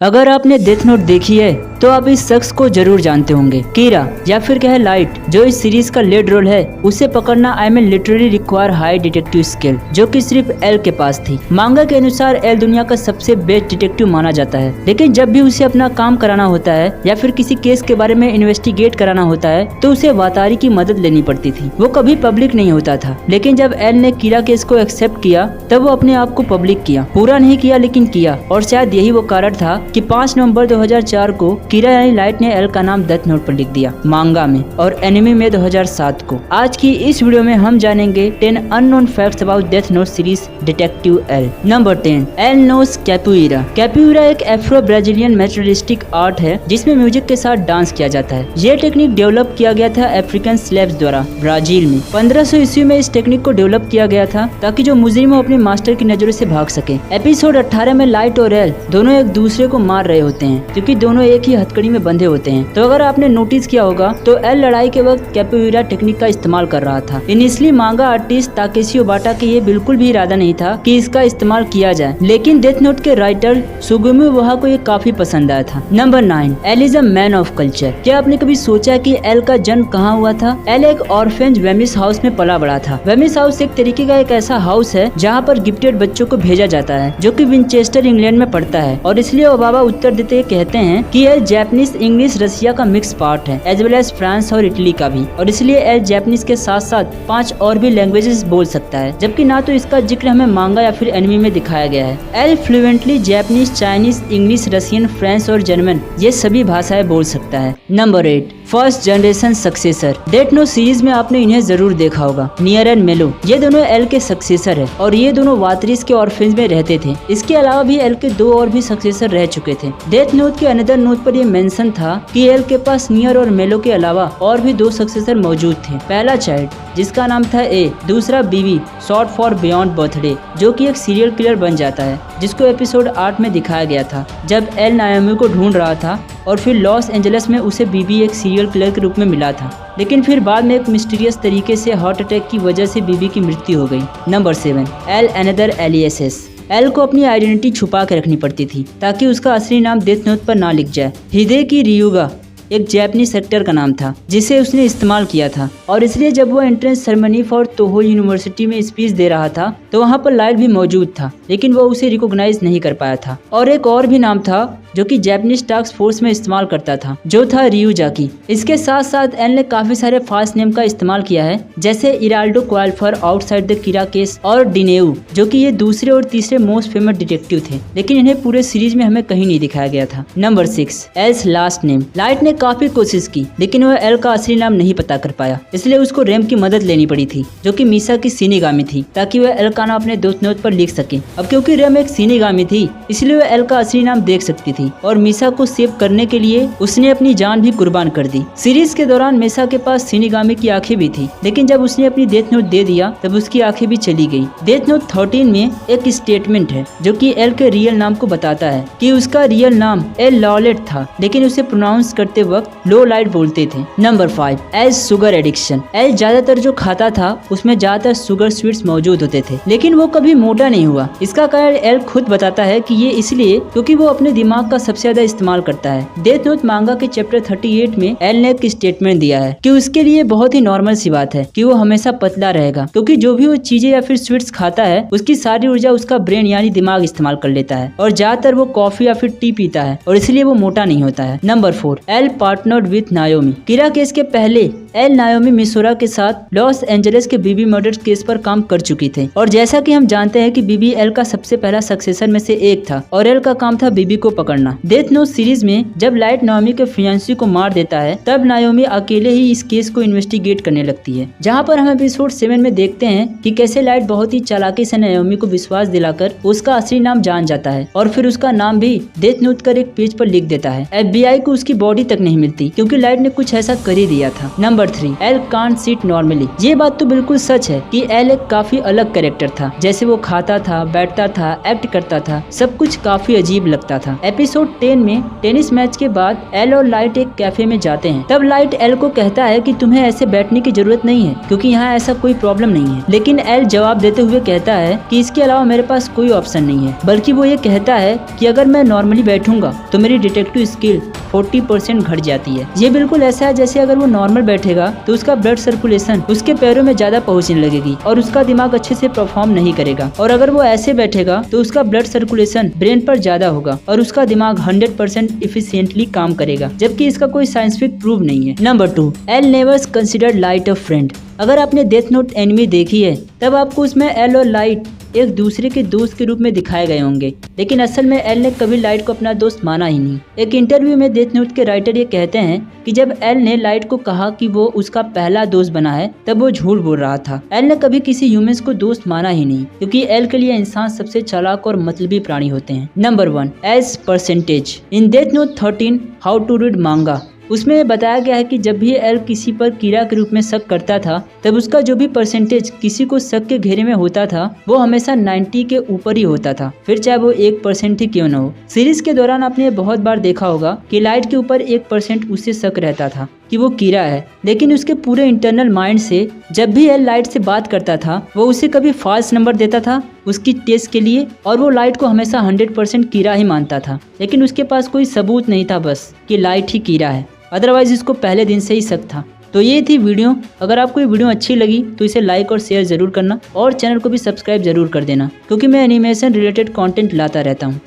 अगर आपने death note देखी है तो आप इस शख्स को जरूर जानते होंगे। कीरा या फिर कहे लाइट, जो इस सीरीज का लीड रोल है, उसे पकड़ना I mean literally require high detective skill, जो कि सिर्फ एल के पास थी। मांगा के अनुसार एल दुनिया का सबसे बेस्ट डिटेक्टिव माना जाता है, लेकिन जब भी उसे अपना काम कराना होता है या फिर किसी केस के बारे में इन्वेस्टिगेट कराना होता है तो उसे वातारी की मदद लेनी पड़ती थी। वो कभी पब्लिक नहीं होता था, लेकिन जब एल ने कीरा केस को एक्सेप्ट किया तब वो अपने आप को पब्लिक किया। पूरा नहीं किया लेकिन किया, और शायद यही वो कारण था कि 5 नवंबर 2004 को कीरा यानी लाइट ने एल का नाम डेथ नोट पर लिख दिया, मांगा में, और एनिमे में 2007 को। आज की इस वीडियो में हम जानेंगे 10 unknown facts about Death Note series detective L. Number 10, L knows capoeira. Capoeira एक एफ्रो ब्राजीलियन मेटेरियलिस्टिक आर्ट है जिसमें म्यूजिक के साथ डांस किया जाता है। ये टेक्निक डेवलप किया गया था अफ्रीकन स्लेव्स द्वारा ब्राजील में। 1500 ईस्वी में इस टेक्निक को डेवलप किया गया था ताकि जो मुजरिम अपने मास्टर की नजरों से भाग सके। एपिसोड 18 में लाइट और एल दोनों एक दूसरे को मार रहे होते हैं क्योंकि दोनों एक ही हथकड़ी में बंधे होते हैं। तो अगर आपने नोटिस किया होगा तो एल लड़ाई के वक्त कैपोएरा टेक्निक का इस्तेमाल कर रहा था। इनिशियली मांगा आर्टिस्ट ताकेशी ओबाटा के ये बिल्कुल भी इरादा नहीं था कि इसका इस्तेमाल किया जाए, लेकिन डेथ नोट के राइटर सुगुमी ओहा को ये काफी पसंद आया था। Number 9, L is a man of culture. क्या आपने कभी सोचा कि एल का जन्म कहाँ हुआ था? एल एक ऑर्फेंज वेमिस हाउस में पला बड़ा था। वेमिस हाउस एक तरीके का एक ऐसा हाउस है जहाँ पर गिफ्टेड बच्चों को भेजा जाता है जो कि विंचेस्टर इंग्लैंड में पड़ता है, और इसलिए ओबामा उत्तर देते कहते हैं कि एल जापानीज, इंग्लिश, रसिया का मिक्स पार्ट है, एज वेल एज फ्रांस और इटली का भी, और इसलिए एल जापानीज के साथ साथ 5 और भी लैंग्वेजेस बोल सकता है, जबकि ना तो इसका जिक्र हमें मांगा या फिर एनिमे में दिखाया गया है। L fluently Japanese, Chinese, English, Russian, French और जर्मन ये सभी भाषाएं बोल सकता है। Number 8, first generation successor. Death Note series में आपने इन्हें जरूर देखा होगा, नियर एंड मेलो। ये दोनों एल के सक्सेसर है और ये दोनों वातरिस के ऑर्फेंज में रहते थे। इसके अलावा भी एल के 2 और भी सक्सेसर रह चुके थे। डेथ नोट के अनदर नोट पर यह मेंशन था कि एल के पास नियर और मेलो के अलावा और भी 2 सक्सेसर मौजूद थे। पहला चाइल्ड जिसका नाम था ए, दूसरा बीबी शॉर्ट फॉर बियॉन्ड बर्थडे, जो कि एक सीरियल किलर बन जाता है, जिसको एपिसोड 8 में दिखाया गया था जब एल नायोमी को ढूंढ रहा था और फिर लॉस एंजलिस में उसे बीबी एक सीरियल किलर के रूप में मिला था, लेकिन फिर बाद में एक मिस्टीरियस तरीके से हार्ट अटैक की वजह से बीबी की मृत्यु हो गई। Number 7, L another aliases. L को अपनी आइडेंटिटी छुपा के रखनी पड़ती थी ताकि उसका असली नाम डेथ नोट पर ना लिख जाए। हिदेकी रियुगा एक जापानीज सेक्टर का नाम था जिसे उसने इस्तेमाल किया था, और इसलिए जब वो एंट्रेंस सेरेमनी फॉर तोहो यूनिवर्सिटी में स्पीच दे रहा था तो वहाँ पर लाइट भी मौजूद था, लेकिन वो उसे रिकॉग्नाइज नहीं कर पाया था। और एक और भी नाम था जो कि जापानीज टास्क फोर्स में इस्तेमाल करता था, जो था रियुजाकी। इसके साथ साथ एल ने काफी सारे फास्ट नेम का इस्तेमाल किया है, जैसे इराल्डो क्वाल्फर आउटसाइड द कीरा केस और डिनेउ, जो कि ये दूसरे और तीसरे मोस्ट फेमस डिटेक्टिव थे, लेकिन इन्हें पूरे सीरीज में हमें कहीं नहीं दिखाया गया था। Number 6, else last name. Light ने काफी कोशिश की लेकिन वह एल का असली नाम नहीं पता कर पाया, इसलिए उसको रेम की मदद लेनी पड़ी थी, जो कि मीसा की सिनिगामी थी, ताकि वह एल का नाम अपने डेथ नोट पर लिख सके। अब क्योंकि रेम एक सिनिगामी थी इसलिए वह एल का असली नाम देख सकती थी, और मीसा को सेव करने के लिए उसने अपनी जान भी कुर्बान कर दी। सीरीज के दौरान मीसा के पास सिनिगामी की आंखें भी थी, लेकिन जब उसने अपनी डेथ नोट दे दिया तब उसकी आंखें भी चली गई। डेथ नोट 13 में एक स्टेटमेंट है जो कि एल के रियल नाम को बताता है कि उसका रियल नाम एल लॉलेट था, लेकिन उसे प्रोनाउंस करते वक्त लो लाइट बोलते थे। Number 5, L sugar addiction. L ज्यादातर जो खाता था उसमें ज्यादातर शुगर स्वीट्स मौजूद होते थे, लेकिन वो कभी मोटा नहीं हुआ। इसका कारण एल खुद बताता है कि ये इसलिए क्योंकि वो अपने दिमाग का सबसे ज्यादा इस्तेमाल करता है। डेथ नोट मांगा के चैप्टर 38 में एल ने एक स्टेटमेंट दिया है कि उसके लिए बहुत ही नॉर्मल सी बात है कि वो हमेशा पतला रहेगा, क्योंकि जो भी वो चीजें या फिर स्वीट्स खाता है उसकी सारी ऊर्जा उसका ब्रेन यानी दिमाग इस्तेमाल कर लेता है, और ज्यादातर वो कॉफी या फिर टी पीता है, और इसलिए वो मोटा नहीं होता है। Number 4, L partnered with नायोमी। Kira case के पहले एल नायोमी मिसोरा के साथ लॉस एंजलिस के बीबी मर्डर केस पर काम कर चुकी थे, और जैसा कि हम जानते हैं कि बीबी एल का सबसे पहला सक्सेसर में से एक था, और एल का काम था बीबी को पकड़ना। डेथ नोट सीरीज में जब लाइट नायोमी के फियांसी को मार देता है तब नायोमी अकेले ही इस केस को इन्वेस्टिगेट करने लगती है, जहाँ पर हम एपिसोड 7 में देखते हैं कि कैसे लाइट बहुत ही चालाकी से नायोमी को विश्वास दिलाकर उसका असली नाम जान जाता है, और फिर उसका नाम भी डेथ नोट कर एक पेज पर लिख देता है। FBI को उसकी बॉडी तक नहीं मिलती क्योंकि लाइट ने कुछ ऐसा कर ही दिया था। Number number 3, L can't sit normally. ये बात तो बिल्कुल सच है कि एल एक काफी अलग कैरेक्टर था। जैसे वो खाता था, बैठता था, एक्ट करता था, सब कुछ काफी अजीब लगता था। एपिसोड 10 में टेनिस मैच के बाद एल और लाइट एक कैफे में जाते हैं। तब लाइट एल को कहता है कि तुम्हें ऐसे बैठने की जरूरत नहीं है क्योंकि यहाँ ऐसा कोई प्रॉब्लम नहीं है। लेकिन एल जवाब देते हुए कहता है कि इसके अलावा मेरे पास कोई ऑप्शन नहीं है। बल्कि वो ये कहता है कि अगर मैं नॉर्मली बैठूंगा तो मेरी डिटेक्टिव स्किल 40% घट जाती है। ये बिल्कुल ऐसा है जैसे अगर वो नॉर्मल बैठेगा तो उसका ब्लड सर्कुलेशन उसके पैरों में ज्यादा पहुंचने लगेगी और उसका दिमाग अच्छे से परफॉर्म नहीं करेगा। और अगर वो ऐसे बैठेगा तो उसका ब्लड सर्कुलेशन ब्रेन पर ज्यादा होगा और उसका दिमाग 100% इफिशिएंटली काम करेगा, जबकि इसका कोई साइंटिफिक प्रूफ नहीं है। Number 2, L never considered light अ फ्रेंड। अगर आपने डेथ नोट एनिमे देखी है तब आपको उसमें एल और लाइट एक दूसरे के दोस्त के रूप में दिखाए गए होंगे, लेकिन असल में एल ने कभी लाइट को अपना दोस्त माना ही नहीं। एक इंटरव्यू में डेथ नोट के राइटर ये कहते हैं कि जब एल ने लाइट को कहा कि वो उसका पहला दोस्त बना है तब वो झूठ बोल रहा था। एल ने कभी किसी ह्यूमंस को दोस्त माना ही नहीं क्योंकि एल के लिए इंसान सबसे चालाक और मतलबी प्राणी होते हैं। Number 1, as percentage. In Death Note 13 how to read manga उसमें बताया गया है कि जब भी एल किसी पर कीड़ा के रूप में शक करता था तब उसका जो भी परसेंटेज किसी को शक के घेरे में होता था वो हमेशा 90 के ऊपर ही होता था, फिर चाहे वो 1% ही क्यों न हो। सीरीज के दौरान आपने बहुत बार देखा होगा कि लाइट के ऊपर 1% उससे शक रहता था कि वो कीड़ा है, लेकिन उसके पूरे इंटरनल माइंड से जब भी एल लाइट से बात करता था वो उसे कभी फॉल्स नंबर देता था उसकी टेस्ट के लिए और वो लाइट को हमेशा 100% कीड़ा ही मानता था। लेकिन उसके पास कोई सबूत नहीं था बस कि लाइट ही कीड़ा है, अदरवाइज इसको पहले दिन से ही शक था। तो ये थी वीडियो। अगर आपको ये वीडियो अच्छी लगी तो इसे लाइक और शेयर जरूर करना और चैनल को भी सब्सक्राइब जरूर कर देना क्योंकि मैं एनिमेशन रिलेटेड कंटेंट लाता रहता हूँ।